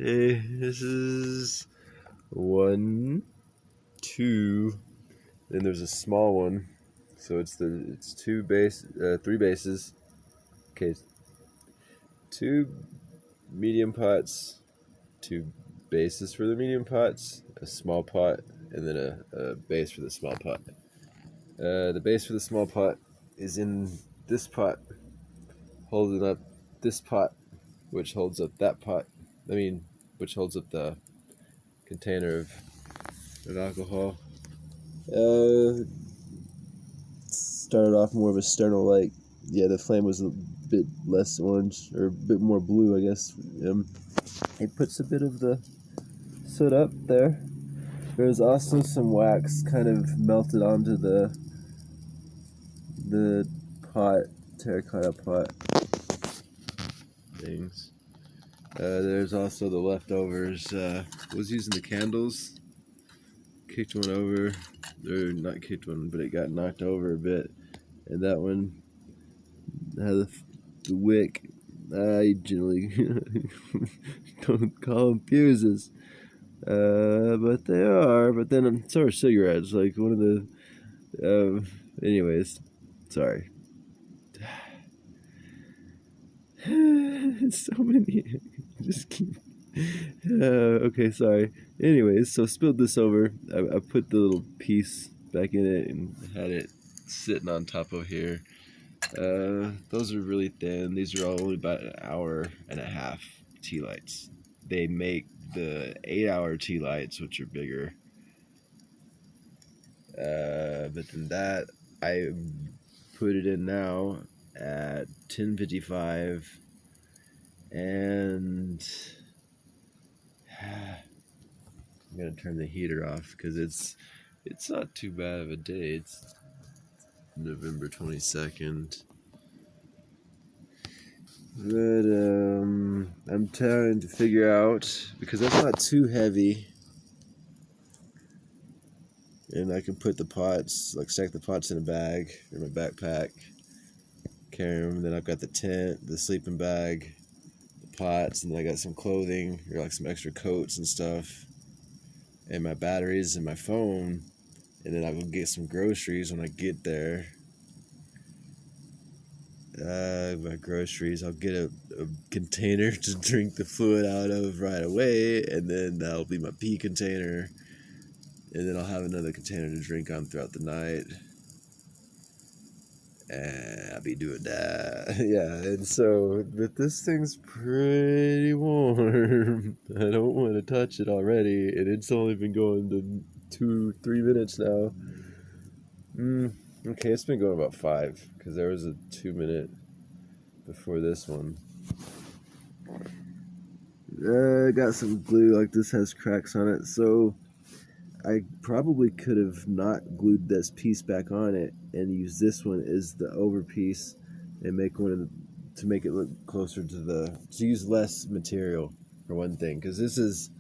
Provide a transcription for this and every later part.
Okay, this is 1, 2. Then there's a small one, so it's 3 bases. Okay, 2 medium pots, 2 bases for the medium pots, a small pot, and then a base for the small pot. The base for the small pot is in this pot, holding up this pot, which holds up that pot. Which holds up the container of alcohol. Started off more of a sternal-like. Yeah, the flame was a bit less orange, or a bit more blue, I guess. It puts a bit of the soot up there. There's also some wax kind of melted onto the pot, terracotta pot things. There's also the leftovers. Was using the candles. Kicked one over, or not kicked one, but it got knocked over a bit, and that one had the wick. I generally don't call them fuses, but they are. But then so are cigarettes. Like one of the. Anyways, sorry. So many. Just keep. Okay, sorry. Anyways, so spilled this over. I put the little piece back in it and had it sitting on top of here. Those are really thin. These are all only about an hour and a half tea lights. They make the 8-hour tea lights, which are bigger. But then that, I put it in now at 10:55, and I'm gonna turn the heater off because it's not too bad of a day. It's November 22nd. But I'm trying to figure out, because that's not too heavy, and I can put the pots, like stack the pots in a bag or my backpack, carry them. Then I've got the tent, the sleeping bag, the pots, and then I got some clothing or like some extra coats and stuff, and my batteries and my phone. And then I'll go get some groceries when I get there. My groceries, I'll get a container to drink the fluid out of right away, and then that'll be my pee container, and then I'll have another container to drink on throughout the night, and I'll be doing that. Yeah, and so, but this thing's pretty warm. I don't want to touch it already, and it's only been going to 2-3 minutes now. Okay, it's been going about 5, because there was a 2-minute before this one. I got some glue, like this has cracks on it, so I probably could have not glued this piece back on it and used this one as the over piece and make one to make it look closer to use less material, for one thing, because this is,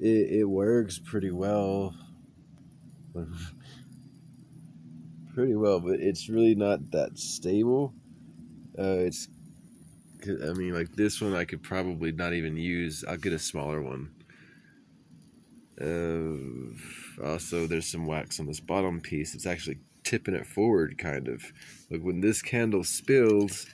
it works pretty well. Pretty well, but it's really not that stable. Like this one I could probably not even use. I'll get a smaller one. Also, there's some wax on this bottom piece. It's actually tipping it forward, kind of. Like when this candle spills.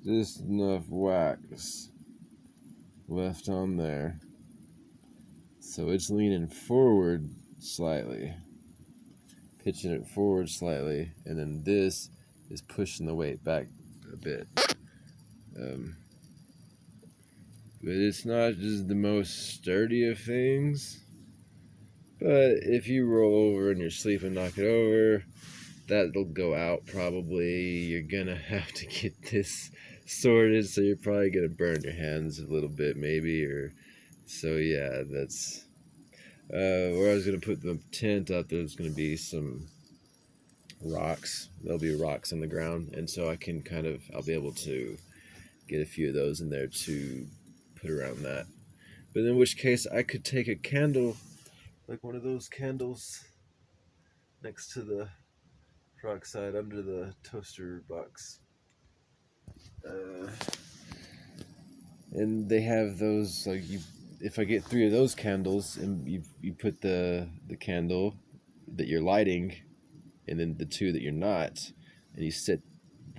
Just enough wax left on there. So it's leaning forward slightly, pitching it forward slightly, and then this is pushing the weight back a bit. But it's not just the most sturdy of things. But if you roll over in your sleep and knock it over, that'll go out probably. You're gonna have to get this sorted, so you're probably gonna burn your hands a little bit, maybe. So yeah, that's where I was gonna put the tent out. There's gonna be some rocks. There'll be rocks on the ground, and so I'll be able to get a few of those in there to put around that. But in which case, I could take a candle, like one of those candles, next to the peroxide under the toaster box. And they have those, like, you. If I get 3 of those candles, and you put the candle that you're lighting, and then the 2 that you're not, and you set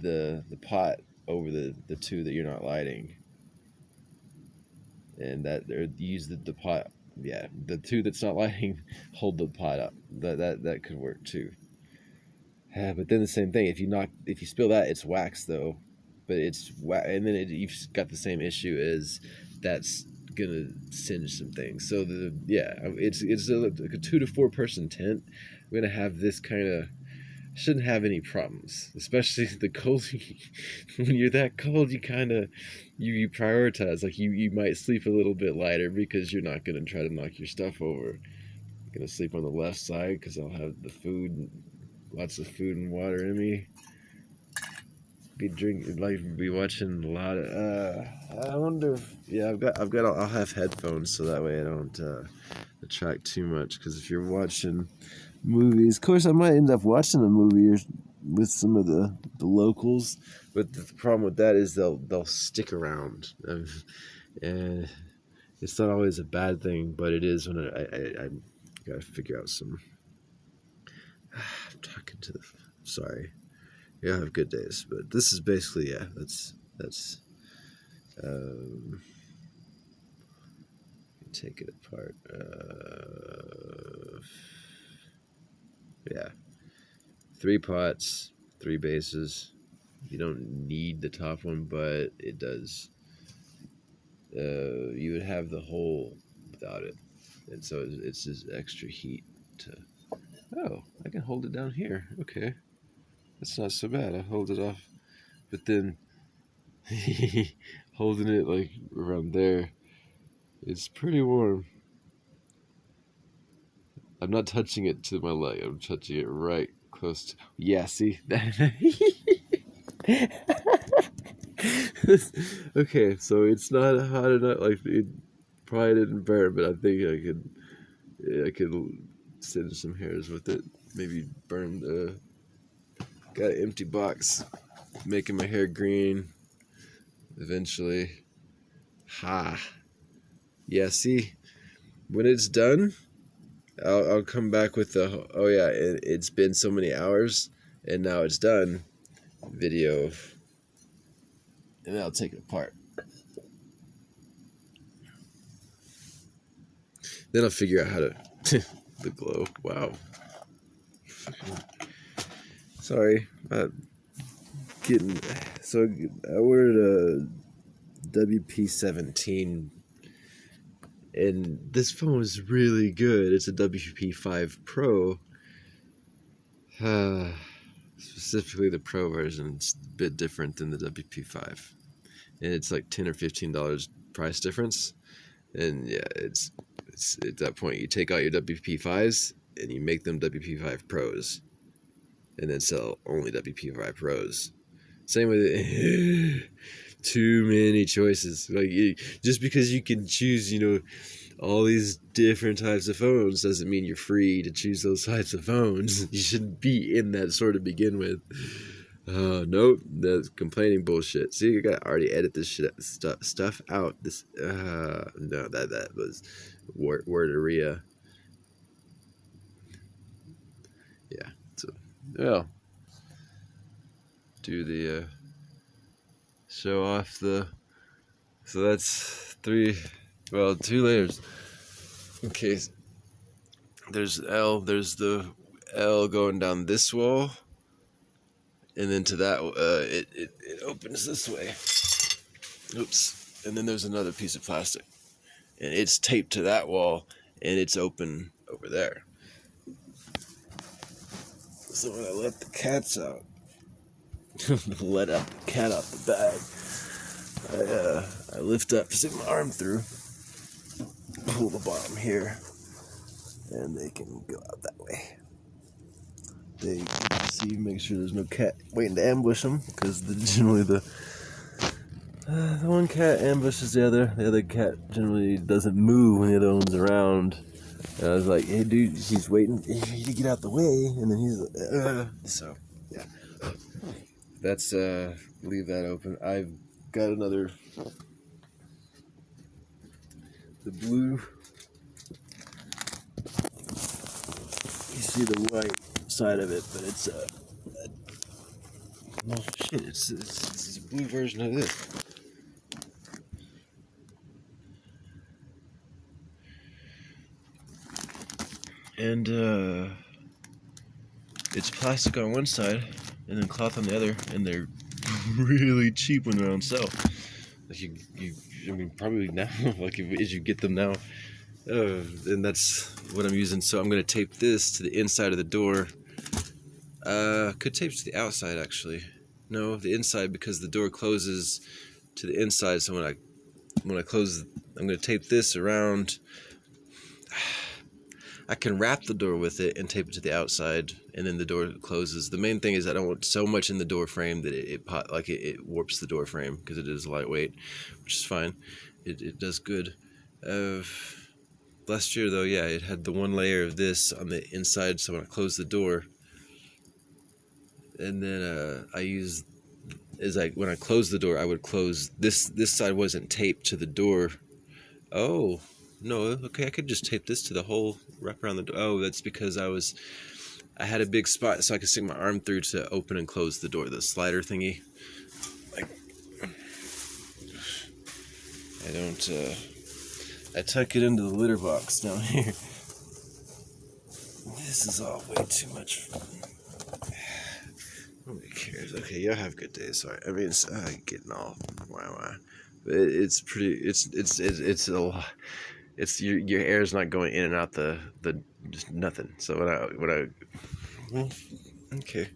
the pot over the 2 that you're not lighting, and that you use the pot. Yeah, the 2 that's not lighting hold the pot up. That could work too. But then the same thing. If you spill that, it's wax though. But it's and then you've got the same issue as that's gonna singe some things. So it's like a 2 to 4 person tent. We're gonna have this kind of. Shouldn't have any problems, especially the cold. When you're that cold, you kind of you prioritize. Like you might sleep a little bit lighter because you're not gonna try to knock your stuff over. You're gonna sleep on the left side because I'll have the food, lots of food and water in me. Be watching a lot of. I wonder if I'll have headphones so that way I don't attract too much. Because if you're watching movies, of course I might end up watching a movie with some of the locals, but the problem with that is they'll stick around, and it's not always a bad thing, but it is when I gotta figure out some. I'm talking to the. Sorry. Yeah, I have good days, but this is basically that's take it apart. Yeah, 3 pots, 3 bases. You don't need the top one, but it does. You would have the hole without it, and so it's just extra heat to. Oh, I can hold it down here. Okay. That's not so bad. I hold it off, but then holding it like around there, it's pretty warm. I'm not touching it to my leg. I'm touching it right close to. Yeah, see that. Okay, so it's not hot enough. Like it probably didn't burn, but I think I could send some hairs with it. Maybe burn the. Got an empty box, making my hair green. Eventually. Ha. Yeah, see, when it's done, I'll come back with the, oh yeah, it's been so many hours, and now it's done, video, and then I'll take it apart. Then I'll figure out how to, the glow, wow. Sorry, so I ordered a WP-17, and this phone is really good. It's a WP5 Pro, specifically the Pro version. It's a bit different than the WP5, and it's like $10 or $15 price difference. And yeah, it's at that point you take out your WP5s and you make them WP5 Pros, and then sell only WP5 Pros. Same with it. Too many choices. Like just because you can choose, all these different types of phones doesn't mean you're free to choose those types of phones. You shouldn't be in that store to begin with. Nope, that's complaining bullshit. See, I gotta already edit this stuff out. This no, that was worderia. Yeah. So well, do the show off the. So that's 2 layers. Okay. There's the L going down this wall. And then to that, it opens this way. Oops. And then there's another piece of plastic. And it's taped to that wall, and it's open over there. So when I let the cats out, let out the cat out the bag, I lift up, stick my arm through, pull the bottom here, and they can go out that way. They see, make sure there's no cat waiting to ambush them, because generally the The one cat ambushes the other. The other cat generally doesn't move when the other one's around. And I was like, hey dude, he's waiting for you to get out the way. And then he's like, So, yeah. That's, leave that open. I've got another, the blue. You see the white side of it, but it's, well, shit, it's a blue version of this. And, it's plastic on one side and then cloth on the other, and they're really cheap when they're on sale. Like I mean, probably now, like as you get them now, and that's what I'm using. So I'm gonna tape this to the inside of the door. Could tape to the outside actually. No, the inside because the door closes to the inside. So when I close, I'm gonna tape this around. I can wrap the door with it and tape it to the outside, and then the door closes. The main thing is I don't want so much in the door frame that it warps the door frame because it is lightweight, which is fine. It does good. Last year though, yeah, it had the one layer of this on the inside, so when I close the door, and then I used when I closed the door, I would close this side wasn't taped to the door. Oh. No, okay, I could just tape this to the whole wrap around the door. Oh, that's because I had a big spot so I could stick my arm through to open and close the door, the slider thingy. Like, I tuck it into the litter box down here. This is all way too much. Nobody cares. Okay, y'all have good days. Sorry, I mean, it's getting all why. But it's pretty. It's a lot. It's your air is not going in and out the just nothing. So when I well, okay.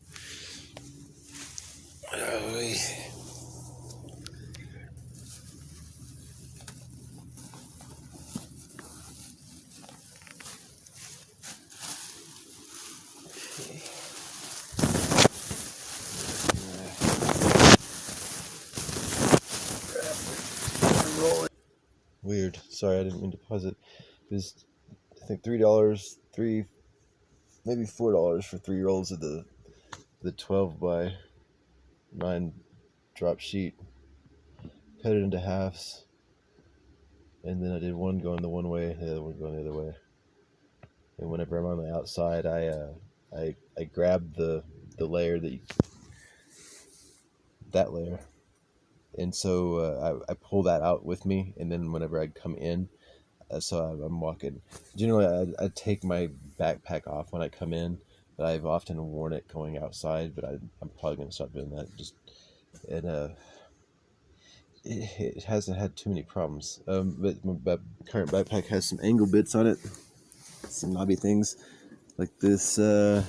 Weird. Sorry, I didn't mean to pause it. It was, I think $3, maybe $4 for 3 rolls of the 12 by 9 drop sheet. Cut it into halves, and then I did one going the one way, the other one going the other way. And whenever I'm on the outside, I grab the layer that layer, and so I pull that out with me, and then whenever I come in, so I'm walking. Generally, I take my backpack off when I come in, but I've often worn it going outside. But I'm probably gonna stop doing that. And it hasn't had too many problems. But my current backpack has some angle bits on it, some knobby things like this. I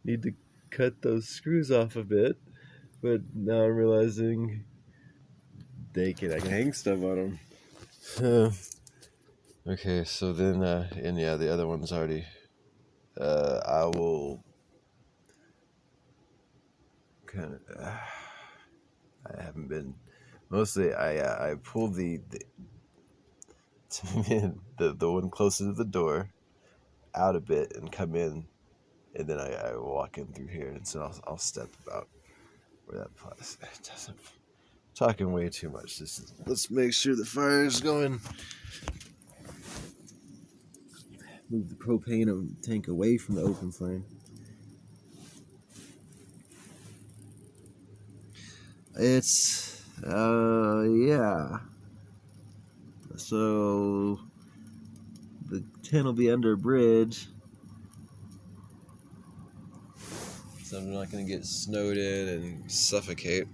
need to cut those screws off a bit, but now I'm realizing I can hang stuff on them. Okay, so then, and yeah, the other one's already, I will kind of, I haven't been, mostly I pulled the one closer to the door out a bit and come in, and then I walk in through here, and so I'll step about where that applies. It doesn't, talking way too much. Let's make sure the fire is going. Move the propane tank away from the open flame. It's, yeah. So, the tent will be under a bridge. So I'm not going to get snowed in and suffocate.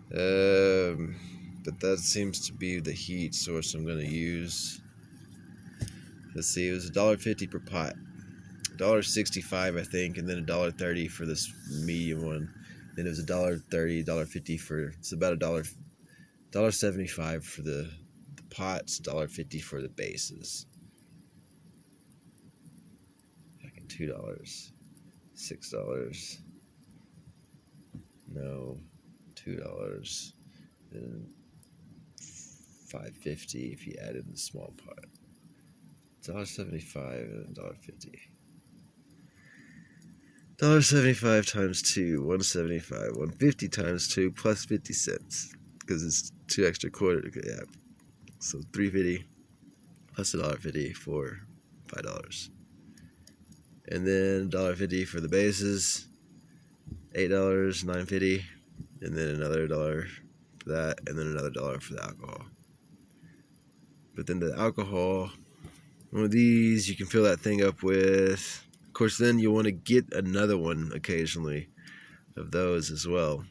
But that seems to be the heat source I'm going to use. Let's see, it was $1.50 per pot. $1.65 I think, and then $1.30 for this medium one. Then it was $1.30, $1.50 for, it's about $1.75 for the pots, $1.50 for the bases. Fucking $2. $6. No, $2. Then $5.50 if you add in the small pot. $1.75 and $1.50. $1.75 times 2, $1.75. $1.50 times 2 plus 50 cents because it's 2 extra quarters. Yeah, so $3.50 plus $1.50 for $5. And then $1.50 for the bases, $8, $9.50, and then another $1 for that, and then another $1 for the alcohol. But then the alcohol, one of these you can fill that thing up with. Of course, then you want to get another one occasionally of those as well.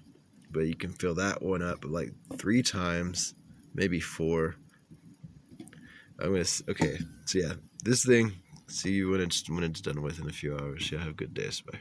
But you can fill that one up like 3 times, maybe 4. Okay, so yeah, this thing, see you when it's done with in a few hours. Yeah, have a good day. Bye.